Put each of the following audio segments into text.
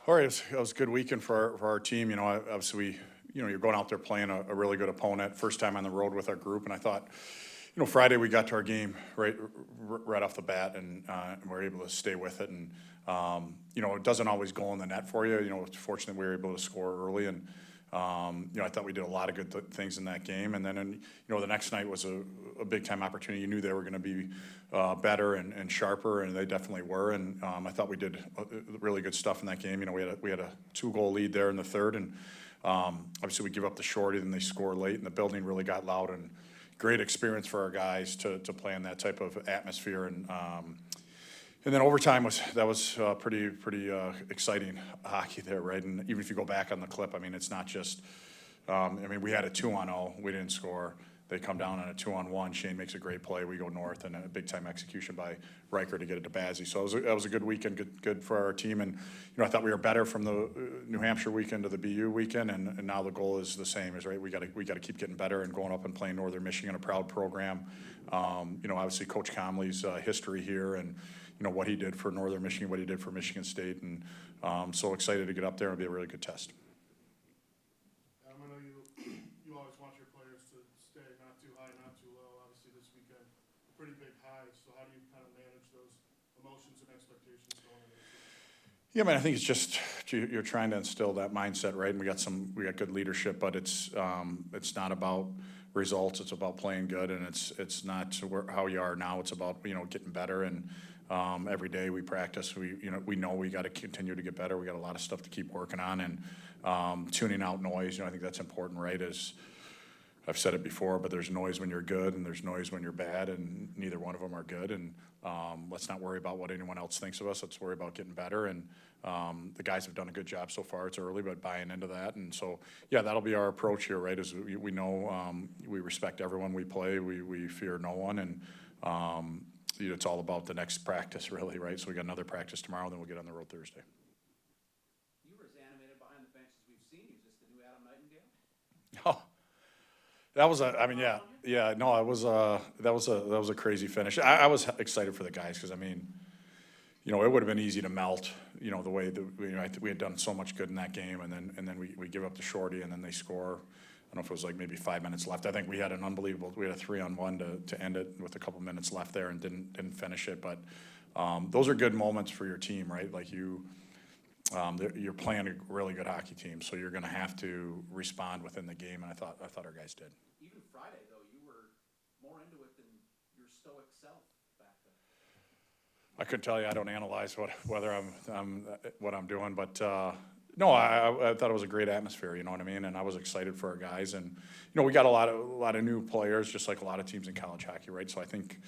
All right, it was a good weekend for our team. Obviously you're going out there playing a really good opponent. First time on the road with our group, and I thought, Friday we got to our game right off the bat, and we were able to stay with it. And it doesn't always go in the net for you. Fortunately we were able to score early, and I thought we did a lot of good things in that game. And then, the next night was a big time opportunity. You knew they were going to be better and sharper, and they definitely were. And I thought we did really good stuff in that game. We had a 2-goal lead there in the third, and obviously we give up the shorty, then they score late, and the building really got loud. And great experience for our guys to play in that type of atmosphere. And then overtime was pretty exciting hockey there, right? And even if you go back on the clip, it's not just. We had a 2-on-0, we didn't score. They come down on a 2-on-1. Shane makes a great play. We go north, and a big time execution by Riker to get it to Bazzi. So that was a good weekend, good for our team. And I thought we were better from the New Hampshire weekend to the BU weekend, and now the goal is the same. Is right. We got to keep getting better and going up and playing Northern Michigan, a proud program. Obviously Coach Comley's history here, and what he did for Northern Michigan, what he did for Michigan State, and so excited to get up there. It'll be a really good test. I know you always want your players to stay not too high, not too low. Obviously this weekend, a pretty big high. So how do you kind of manage those emotions and expectations going into this weekend? Yeah, I think it's just you're trying to instill that mindset, right? And we got good leadership, but it's not about results. It's about playing good, and it's not how you are now. It's about getting better. And every day we practice. We know we got to continue to get better. We got a lot of stuff to keep working on, and tuning out noise. I think that's important, right? As I've said it before, but there's noise when you're good, and there's noise when you're bad, and neither one of them are good. And let's not worry about what anyone else thinks of us. Let's worry about getting better. And the guys have done a good job so far. It's early, but buying into that. And so, yeah, that'll be our approach here, right? Is we know we respect everyone we play. We fear no one, and it's all about the next practice, really, right? So we got another practice tomorrow, then we'll get on the road Thursday. You were as animated behind the bench as we've seen you. Is this the new Adam Nightingale? Oh, that was that was a crazy finish. I was excited for the guys because it would have been easy to melt, the way that we had done so much good in that game, and then we give up the shorty, and then they score. I don't know if it was like maybe 5 minutes left. I think we had a 3-on-1 to end it with a couple minutes left there, and didn't finish it. But those are good moments for your team, right? Like you're playing a really good hockey team, so you're going to have to respond within the game, and I thought our guys did. Even Friday, though, you were more into it than your stoic self back then. I couldn't tell you. I don't analyze whether I'm what I'm doing, but. No, I thought it was a great atmosphere, you know what I mean? And I was excited for our guys, and we got a lot of new players, just like a lot of teams in college hockey, right? So I think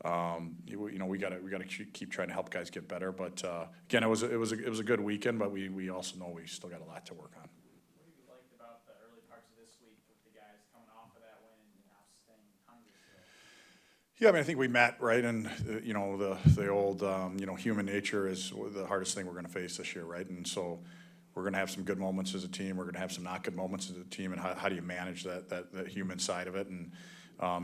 we got to keep trying to help guys get better. But again, it was a good weekend, but we also know we still got a lot to work on. What have you liked about the early parts of this week with the guys coming off of that win and now staying hungry still? Yeah, I think we met, right? And the old human nature is the hardest thing we're going to face this year, right? And so. We're going to have some good moments as a team. We're going to have some not good moments as a team, and how do you manage that human side of it? And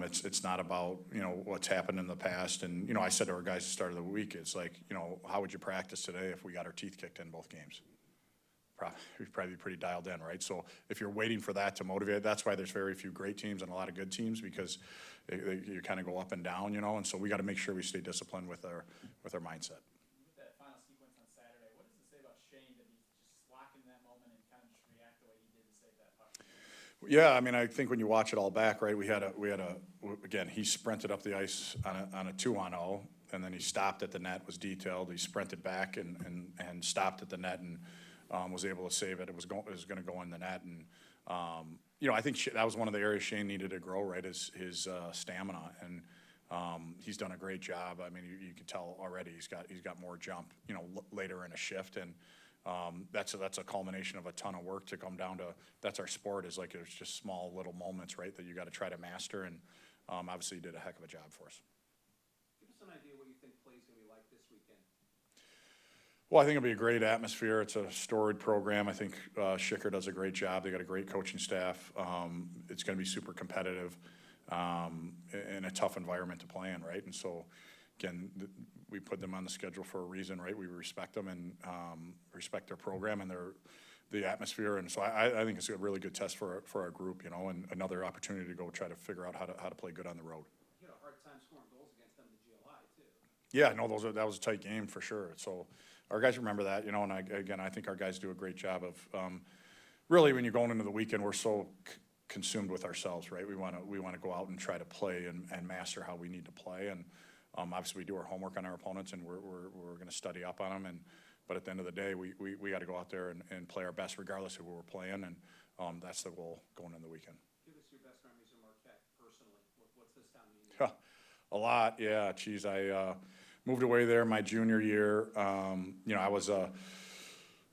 it's not about what's happened in the past. And I said to our guys at the start of the week, it's like how would you practice today if we got our teeth kicked in both games? We'd probably be pretty dialed in, right? So if you're waiting for that to motivate, that's why there's very few great teams and a lot of good teams, because you kind of go up and down, And so we got to make sure we stay disciplined with our mindset. Yeah, I think when you watch it all back, right? We had again, he sprinted up the ice on a 2-on-0, and then he stopped at the net, was detailed. He sprinted back and stopped at the net, and was able to save it. It was going to go in the net, and I think that was one of the areas Shane needed to grow, right? Is his stamina, and he's done a great job. You can tell already he's got more jump, later in a shift, and. That's a culmination of a ton of work to come down to. That's our sport, is like it's just small little moments, right, that you got to try to master, and obviously he did a heck of a job for us. Give us an idea what you think play's going to be like this weekend. Well, I think it'll be a great atmosphere. It's a storied program. I think Schicker does a great job. They got a great coaching staff. It's going to be super competitive, in a tough environment to play in, right? And so again, we put them on the schedule for a reason, right? We respect them and respect their program and the atmosphere. And so I think it's a really good test for our group, you know, and another opportunity to go try to figure out how to play good on the road. You had a hard time scoring goals against them in the GLI too. Yeah, no, that was a tight game for sure. So our guys remember that, you know, and I think our guys do a great job of really when you're going into the weekend, we're so consumed with ourselves, right? We want to go out and try to play and master how we need to play. And obviously we do our homework on our opponents and we're going to study up on them. But at the end of the day, we got to go out there and play our best regardless of who we're playing. And that's the goal going into the weekend. Give us your best memories of Marquette personally. What's this town mean to you? A lot, yeah. Geez, I moved away there my junior year. You know, I was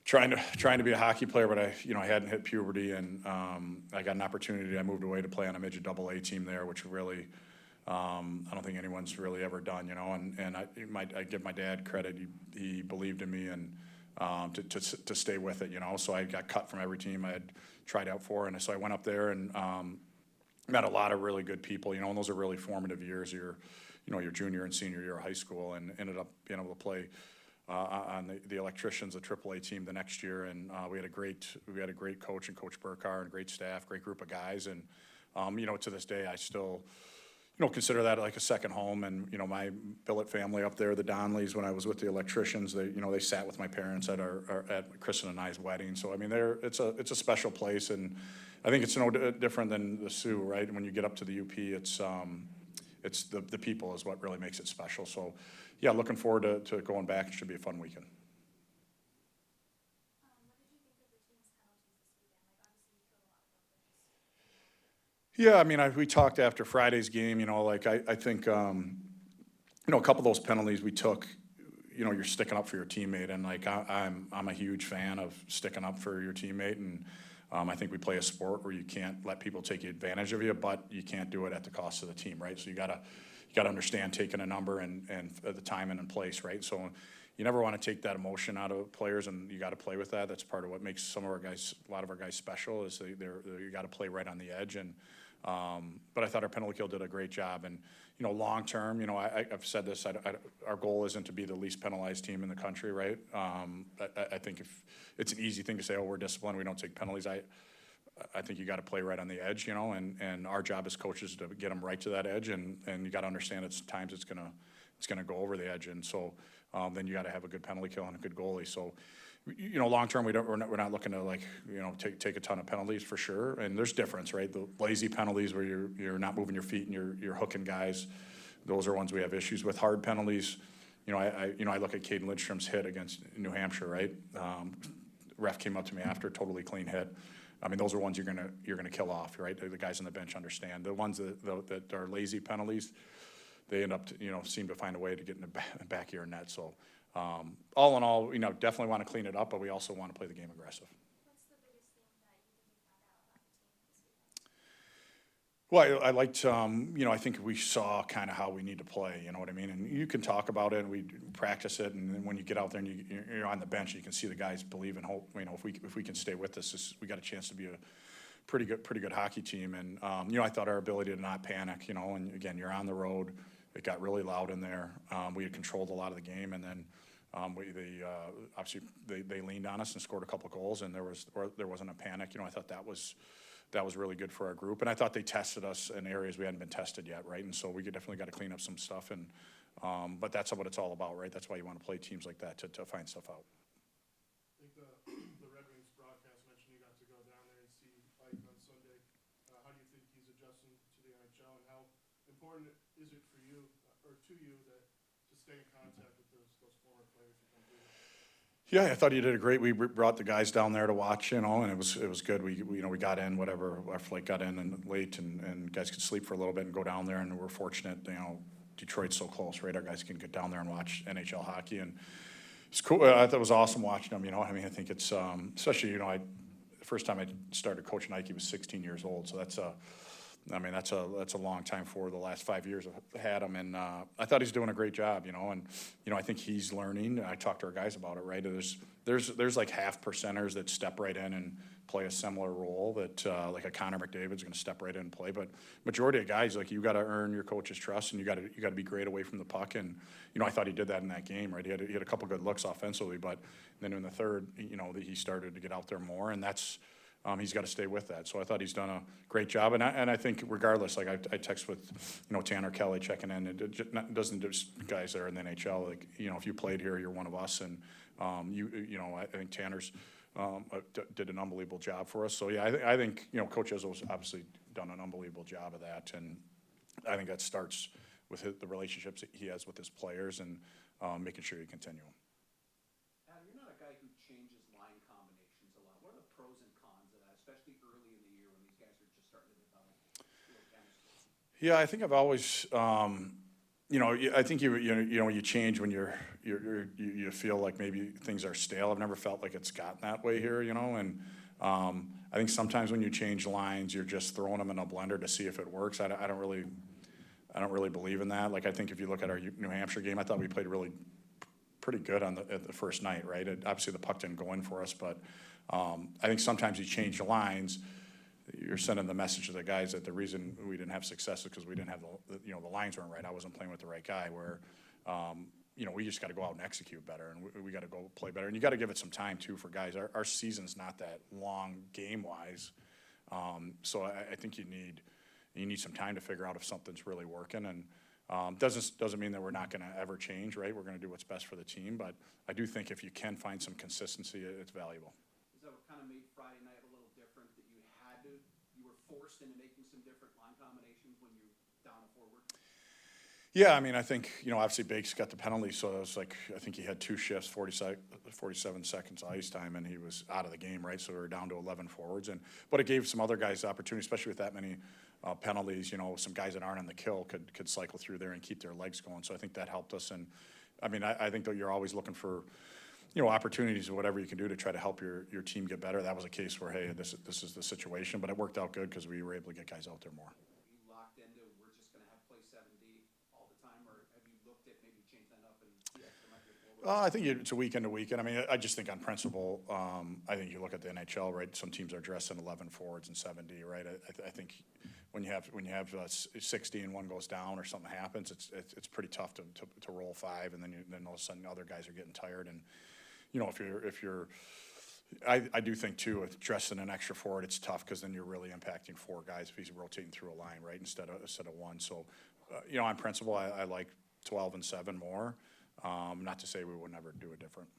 trying to be a hockey player, but I hadn't hit puberty, and I got an opportunity. I moved away to play on a midget AA team there, which really I don't think anyone's really ever done, you know. And I give my dad credit. He believed in me and to stay with it, you know. So I got cut from every team I had tried out for, and so I went up there and met a lot of really good people, you know. And those are really formative years. Your junior and senior year of high school, and ended up being able to play on the electricians, the AAA team the next year, and we had a great coach and Coach Burkar and a great staff, great group of guys, and you know, to this day I still, you know, consider that like a second home. And you know, my billet family up there, the Donleys, when I was with the electricians, they sat with my parents at at Kristen and I's wedding. So I mean, it's a special place, and I think it's no different than the Sioux, right? When you get up to the UP, it's the people is what really makes it special. So, yeah, looking forward to going back. It should be a fun weekend. What did you think of the team's penalties this weekend? Like, obviously, you killed a lot of them. Yeah, I mean, we talked after Friday's game, you know, like I think, you know, a couple of those penalties we took, you know, you're sticking up for your teammate, and like I'm a huge fan of sticking up for your teammate, and I think we play a sport where you can't let people take advantage of you, but you can't do it at the cost of the team, right? So you gotta understand taking a number and the time and in place, right? So you never want to take that emotion out of players, and you got to play with that. That's part of what makes a lot of our guys special, is you got to play right on the edge. And but I thought our penalty kill did a great job. And you know, long term, you know, I've said this. Our goal isn't to be the least penalized team in the country, right? I think if it's an easy thing to say, oh, we're disciplined, we don't take penalties. I think you got to play right on the edge, you know, and our job as coaches is to get them right to that edge, and you got to understand it's gonna go over the edge, and so then you got to have a good penalty kill and a good goalie. So, you know, long term, we're not looking to, like, you know, take a ton of penalties for sure. And there's difference, right? The lazy penalties where you're not moving your feet and you're hooking guys, those are ones we have issues with. Hard penalties, you know, I look at Caden Lidstrom's hit against New Hampshire, right? Ref came up to me after, totally clean hit. I mean, those are ones you're gonna kill off, right? The guys on the bench understand. The ones that are lazy penalties, they end up seem to find a way to get in the back of your net. So all in all, you know, definitely want to clean it up, but we also want to play the game aggressive. What's the biggest thing that you think you found out about the team this weekend? Well, I liked, you know, I think we saw kind of how we need to play, you know what I mean? And you can talk about it, and we practice it, and then when you get out there and you're on the bench, you can see the guys believe and hope, you know, if we can stay with this, we got a chance to be a pretty good hockey team. And, you know, I thought our ability to not panic, you know, and again, you're on the road. It got really loud in there. We had controlled a lot of the game, and then obviously they leaned on us and scored a couple goals, and there wasn't a panic. You know, I thought that was really good for our group, and I thought they tested us in areas we hadn't been tested yet, right? And so we definitely got to clean up some stuff, and but that's what it's all about, right? That's why you want to play teams like that to find stuff out. I think the Red Wings broadcast mentioned you got to go down there and see Ike on Sunday. How do you think he's adjusting to the NHL, and how important is it for you or to you to stay in contact with those former players who come through? Yeah, I thought he did a great. We brought the guys down there to watch, you know, and it was good. We got in, whatever, our flight got in and late, and guys could sleep for a little bit and go down there, and we're fortunate, you know, Detroit's so close, right? Our guys can get down there and watch NHL hockey, and it's cool. I thought it was awesome watching them, you know. I mean, I think it's especially, you know, the first time I started coaching Nike was 16 years old, so that's I mean, that's a long time for the last 5 years I've had him, and I thought he's doing a great job, you know, and, you know, I think he's learning. I talked to our guys about it, right? There's like half percenters that step right in and play a similar role that, like a Connor McDavid's gonna step right in and play, but majority of guys, like, you gotta earn your coach's trust, and you gotta be great away from the puck, and, you know, I thought he did that in that game, right? He had a couple good looks offensively, but then in the third, you know, he started to get out there more, and that's, he's got to stay with that. So I thought he's done a great job. And I think regardless, like I text with, you know, Tanner Kelly checking in. It doesn't just guys that are in the NHL. Like, you know, if you played here, you're one of us. And, you know, I think Tanner's did an unbelievable job for us. So, yeah, I think, you know, Coach Izzo's obviously done an unbelievable job of that. And I think that starts with the relationships that he has with his players and making sure you continue them. Adam, you're not a guy who changes line combinations a lot. What are the pros and cons of that, especially early in the year when these guys are just starting to develop a little chemistry? Yeah, I think I've always, you know, I think you change when you feel like maybe things are stale. I've never felt like it's gotten that way here, you know, and I think sometimes when you change lines, you're just throwing them in a blender to see if it works. I don't really believe in that. Like, I think if you look at our New Hampshire game, I thought we played pretty good at the first night, right? Obviously, the puck didn't go in for us, but I think sometimes you change the lines, you're sending the message to the guys that the reason we didn't have success is because we didn't have the lines weren't right. I wasn't playing with the right guy. Where you know, we just got to go out and execute better, and we got to go play better. And you got to give it some time too for guys. Our season's not that long game wise, so I think you need some time to figure out if something's really working. And doesn't mean that we're not going to ever change, right? We're going to do what's best for the team, but I do think if you can find some consistency, it's valuable. Is that what kind of made Friday night a little different, that you were forced into making some different line combinations when you're down and forward? Yeah, I mean, I think, you know, obviously Bake's got the penalty, so it was like, I think he had 2 shifts, 47 seconds ice time, and he was out of the game, right? So we were down to 11 forwards, but it gave some other guys the opportunity, especially with that many penalties. You know, some guys that aren't on the kill could cycle through there and keep their legs going. So I think that helped us. And I mean, I think that you're always looking for, you know, opportunities or whatever you can do to try to help your team get better. That was a case where, hey, this is the situation, but it worked out good because we were able to get guys out there more. Are you locked into, we're just going to have play 7D all the time, or have you looked at maybe changing that up and see if there might be a forward? I think it's a weekend to weekend. I mean, I just think on principle, I think you look at the NHL, right? Some teams are dressed in 11 forwards and 7D, right? I think when you have 60 and one goes down or something happens, it's pretty tough to roll 5, and then all of a sudden other guys are getting tired. And you know, if you're I do think too, with dressing an extra forward, it's tough because then you're really impacting 4 guys if he's rotating through a line, right, instead of 1. So, you know, on principle, I like 12 and 7 more. Not to say we would never do it different.